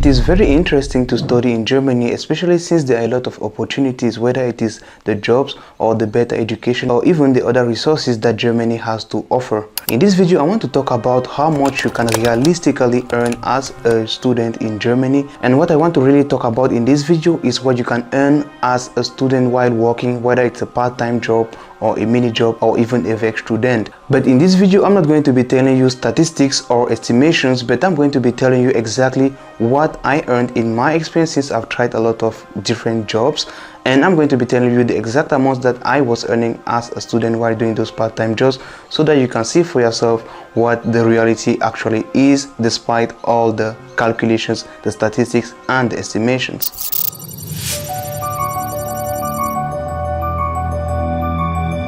It is very interesting to study in Germany, especially since there are a lot of opportunities, whether it is the jobs or the better education or even the other resources that Germany has to offer. In this video, I want to talk about how much you can realistically earn as a student in Germany. And what I want to really talk about in this video is what you can earn as a student while working, whether it's a part-time job or a mini job or even a VEC student. But in this video, I'm not going to be telling you statistics or estimations, but I'm going to be telling you exactly what I earned in my experience since I've tried a lot of different jobs. And I'm going to be telling you the exact amounts that I was earning as a student while doing those part-time jobs, so that you can see for yourself what the reality actually is, despite all the calculations, the statistics and the estimations.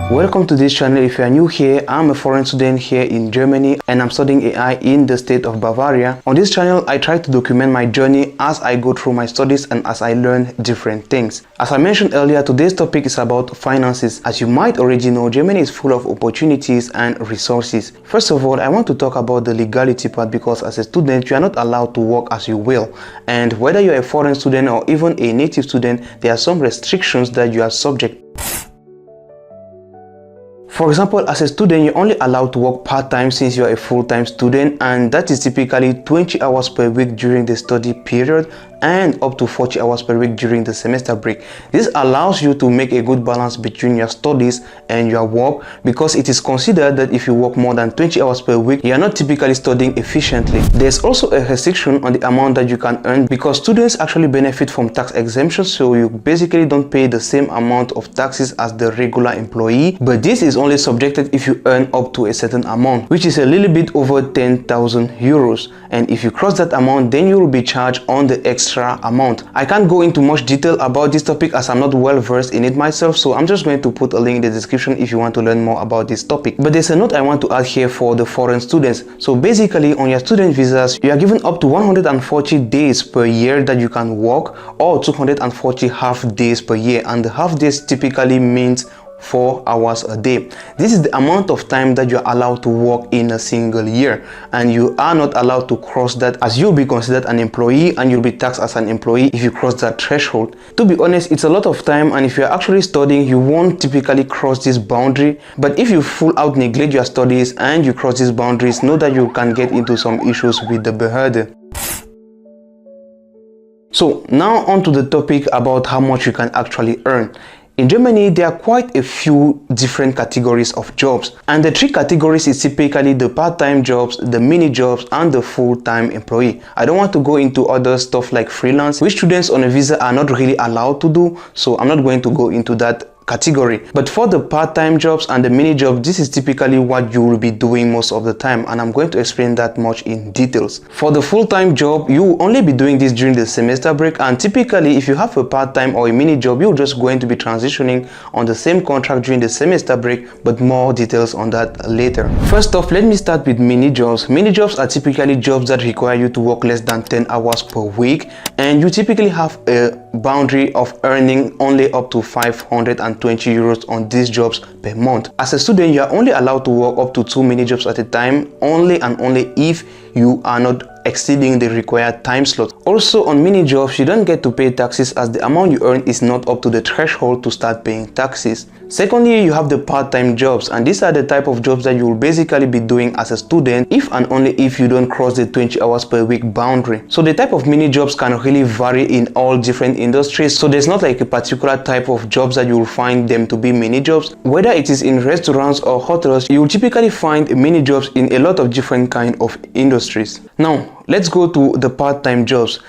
Welcome to this channel. If you are new here, I'm a foreign student here in Germany and I'm studying AI in the state of Bavaria. On this channel, I try to document my journey as I go through my studies and as I learn different things. As I mentioned earlier, today's topic is about finances. As you might already know, Germany is full of opportunities and resources. First of all, I want to talk about the legality part, because as a student, you are not allowed to work as you will. And whether you're a foreign student or even a native student, there are some restrictions that you are subject to. For example, as a student, you're only allowed to work part-time since you're a full-time student, and that is typically 20 hours per week during the study period and up to 40 hours per week during the semester break. This allows you to make a good balance between your studies and your work, because it is considered that if you work more than 20 hours per week, you are not typically studying efficiently. There's also a restriction on the amount that you can earn, because students actually benefit from tax exemptions, so you basically don't pay the same amount of taxes as the regular employee, but this is only subjected if you earn up to a certain amount, which is a little bit over 10,000 euros. And if you cross that amount, then you will be charged on the extra amount. I can't go into much detail about this topic as I'm not well versed in it myself, so I'm just going to put a link in the description if you want to learn more about this topic. But there's a note I want to add here for the foreign students. So basically, on your student visas, you are given up to 140 days per year that you can work, or 240 half days per year, and the half days typically means 4 hours a day. This is the amount of time that you're allowed to work in a single year, and you are not allowed to cross that, as you'll be considered an employee and you'll be taxed as an employee if you cross that threshold. To be honest, it's a lot of time, and if you're actually studying, you won't typically cross this boundary. But if you full out neglect your studies and you cross these boundaries, know that you can get into some issues with the Behörde. So now on to the topic about how much you can actually earn. In Germany, there are quite a few different categories of jobs, and the three categories is typically the part-time jobs, the mini jobs, and the full-time employee. I don't want to go into other stuff like freelance, which students on a visa are not really allowed to do, so I'm not going to go into that category. But for the part-time jobs and the mini jobs, this is typically what you will be doing most of the time, and I'm going to explain that much in details. For the full-time job, you will only be doing this during the semester break, and typically if you have a part-time or a mini job, you're just going to be transitioning on the same contract during the semester break, but more details on that later. First off, let me start with mini jobs. Mini jobs are typically jobs that require you to work less than 10 hours per week, and you typically have a boundary of earning only up to 520 euros on these jobs per month. As a student, you are only allowed to work up to 2 mini jobs at a time, only and only if you are not exceeding the required time slot. Also, on mini jobs, you don't get to pay taxes, as the amount you earn is not up to the threshold to start paying taxes. Secondly, you have the part-time jobs, and these are the type of jobs that you will basically be doing as a student if and only if you don't cross the 20 hours per week boundary. So the type of mini jobs can really vary in all different industries, so there's not like a particular type of jobs that you will find them to be mini jobs. Whether it is in restaurants or hotels, you will typically find mini jobs in a lot of different kind of industries. Now let's go to the part-time jobs.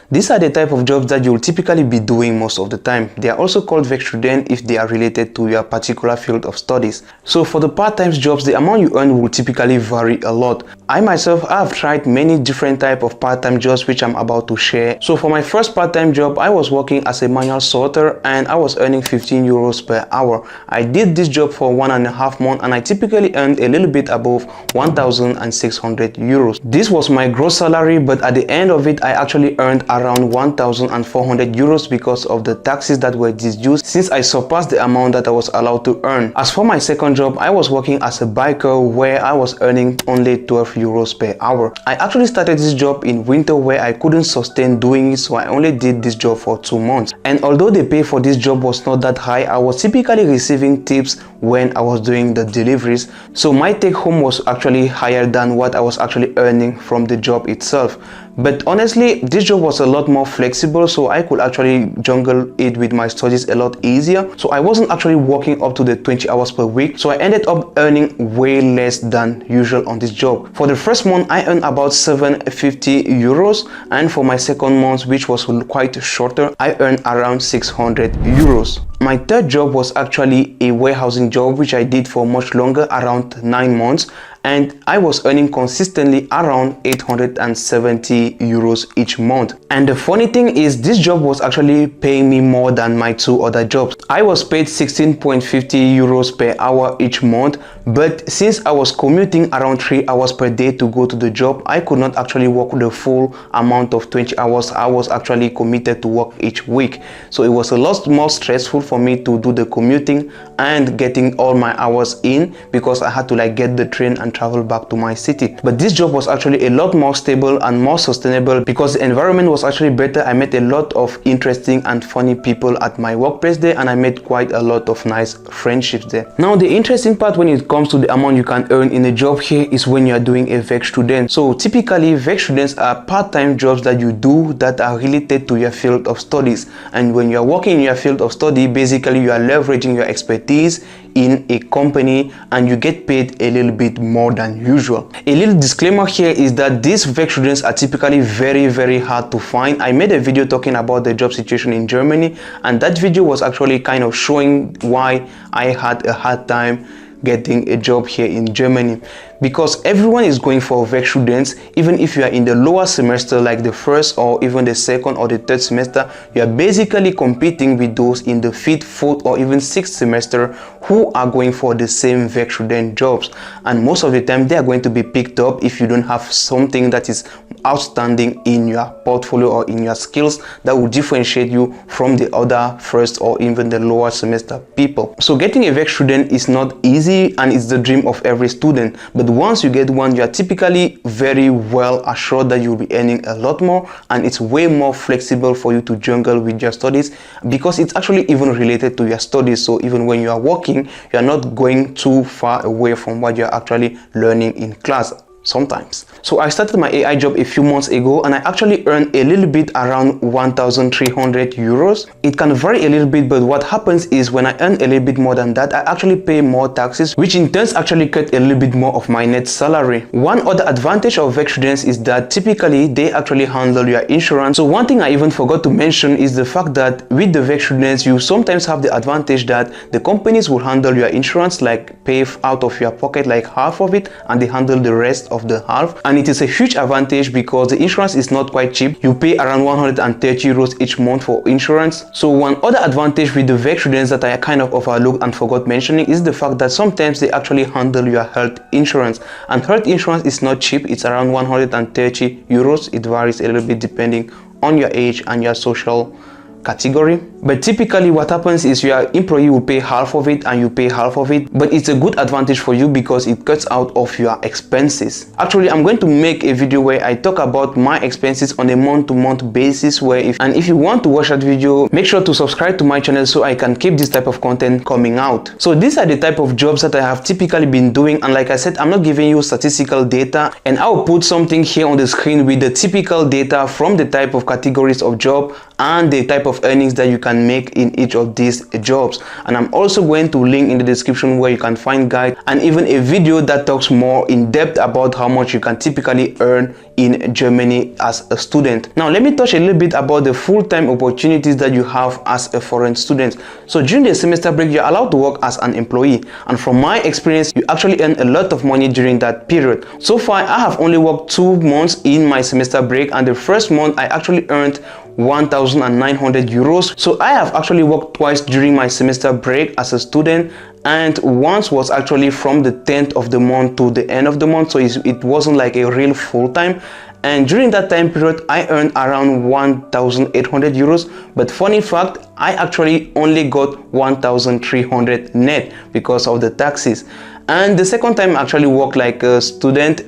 These are the type of jobs that you'll typically be doing most of the time. They are also called VEC student if they are related to your particular field of studies. So for the part-time jobs, the amount you earn will typically vary a lot. I myself have tried many different type of part-time jobs which I'm about to share. So for my first part-time job, I was working as a manual sorter and I was earning 15 euros per hour. I did this job for 1.5 months and I typically earned a little bit above 1,600 euros. This was my gross salary, but at the end of it, I actually earned around 1,400 euros because of the taxes that were deducted since I surpassed the amount that I was allowed to earn. As for my second job, I was working as a biker where I was earning only 12 euros per hour. I actually started this job in winter where I couldn't sustain doing it, so I only did this job for 2 months. And although the pay for this job was not that high, I was typically receiving tips when I was doing the deliveries, so my take home was actually higher than what I was actually earning from the job itself. But honestly, this job was a lot more flexible, so I could actually juggle it with my studies a lot easier. So I wasn't actually working up to the 20 hours per week, so I ended up earning way less than usual on this job. For the first month, I earned about 750 euros, and for my second month, which was quite shorter, I earned around 600 euros. My third job was actually a warehousing job, which I did for much longer, around 9 months, and I was earning consistently around 870 euros each month. And the funny thing is, this job was actually paying me more than my 2 other jobs. I was paid 16.50 euros per hour each month, but since I was commuting around 3 hours per day to go to the job, I could not actually work the full amount of 20 hours I was actually committed to work each week. So it was a lot more stressful for me to do the commuting and getting all my hours in, because I had to like get the train and travel back to my city. But this job was actually a lot more stable and more sustainable because the environment was actually better. I met a lot of interesting and funny people at my workplace there, and I made quite a lot of nice friendships there. Now the interesting part when it comes to the amount you can earn in a job here is when you are doing a VEC student. So typically VEC students are part-time jobs that you do that are related to your field of studies, and when you are working in your field of study, basically you are leveraging your expertise in a company and you get paid a little bit more than usual. A little disclaimer here is that these VEC students are typically very hard to find. I made a video talking about the job situation in Germany, and that video was actually kind of showing why I had a hard time getting a job here in Germany, because everyone is going for VEC students. Even if you are in the lower semester like the first or even the second or the third semester, you are basically competing with those in the fifth, fourth or even sixth semester who are going for the same VEC student jobs, and most of the time they are going to be picked up if you don't have something that is outstanding in your portfolio or in your skills that will differentiate you from the other first or even the lower semester people. So getting a VEC student is not easy, and it's the dream of every student, but once you get one, you are typically very well assured that you'll be earning a lot more, and it's way more flexible for you to juggle with your studies because it's actually even related to your studies. So even when you are working, you are not going too far away from what you're actually learning in class sometimes. So I started my AI job a few months ago, and I actually earned a little bit around 1,300 euros. It can vary a little bit, but what happens is when I earn a little bit more than that, I actually pay more taxes, which in turn actually cut a little bit more of my net salary. One other advantage of VEC students is that typically they actually handle your insurance. So one thing I even forgot to mention is the fact that with the VEC students, you sometimes have the advantage that the companies will handle your insurance, like pay out of your pocket like half of it, and they handle the rest of the half. And it is a huge advantage because the insurance is not quite cheap. You pay around 130 euros each month for insurance. So one other advantage with the VEC students that I kind of overlooked and forgot mentioning is the fact that sometimes they actually handle your health insurance, and health insurance is not cheap. It's around 130 euros. It varies a little bit depending on your age and your social category, but typically what happens is your employee will pay half of it and you pay half of it, but it's a good advantage for you because it cuts out of your expenses. Actually, I'm going to make a video where I talk about my expenses on a month-to-month basis, where if you want to watch that video, make sure to subscribe to my channel so I can keep this type of content coming out. So these are the type of jobs that I have typically been doing, and like I said, I'm not giving you statistical data, and I'll put something here on the screen with the typical data from the type of categories of job and the type of earnings that you can make in each of these jobs. And I'm also going to link in the description where you can find guide and even a video that talks more in depth about how much you can typically earn in Germany as a student. Now let me touch a little bit about the full-time opportunities that you have as a foreign student. So during the semester break, you're allowed to work as an employee, and from my experience, you actually earn a lot of money during that period. So far I have only worked 2 months in my semester break, and the first month I actually earned 1,900 euros. So I have actually worked twice during my semester break as a student, and once was actually from the 10th of the month to the end of the month, so it wasn't like a real full-time. And during that time period, I earned around 1,800 euros. But funny fact, I actually only got 1,300 net because of the taxes. And the second time I actually worked like a student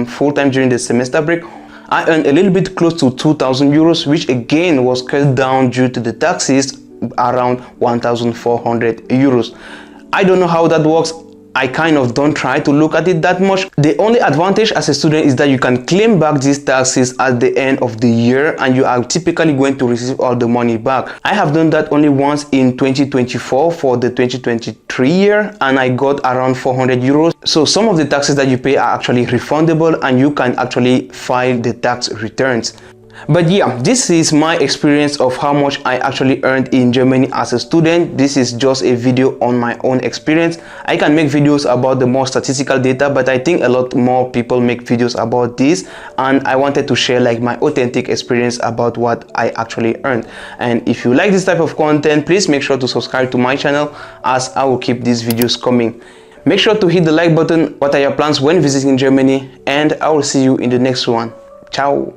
full-time during the semester break, I earned a little bit close to 2,000 euros, which again was cut down due to the taxes, around 1,400 euros. I don't know how that works. I kind of don't try to look at it that much. The only advantage as a student is that you can claim back these taxes at the end of the year, and you are typically going to receive all the money back. I have done that only once in 2024 for the 2023 year, and I got around 400 euros. So some of the taxes that you pay are actually refundable, and you can actually file the tax returns. But yeah, this is my experience of how much I actually earned in Germany as a student. This is just a video on my own experience. I can make videos about the more statistical data, but I think a lot more people make videos about this, and I wanted to share like my authentic experience about what I actually earned. And if you like this type of content, please make sure to subscribe to my channel, as I will keep these videos coming. Make sure to hit the like button. What are your plans when visiting Germany? And I will see you in the next one. Ciao.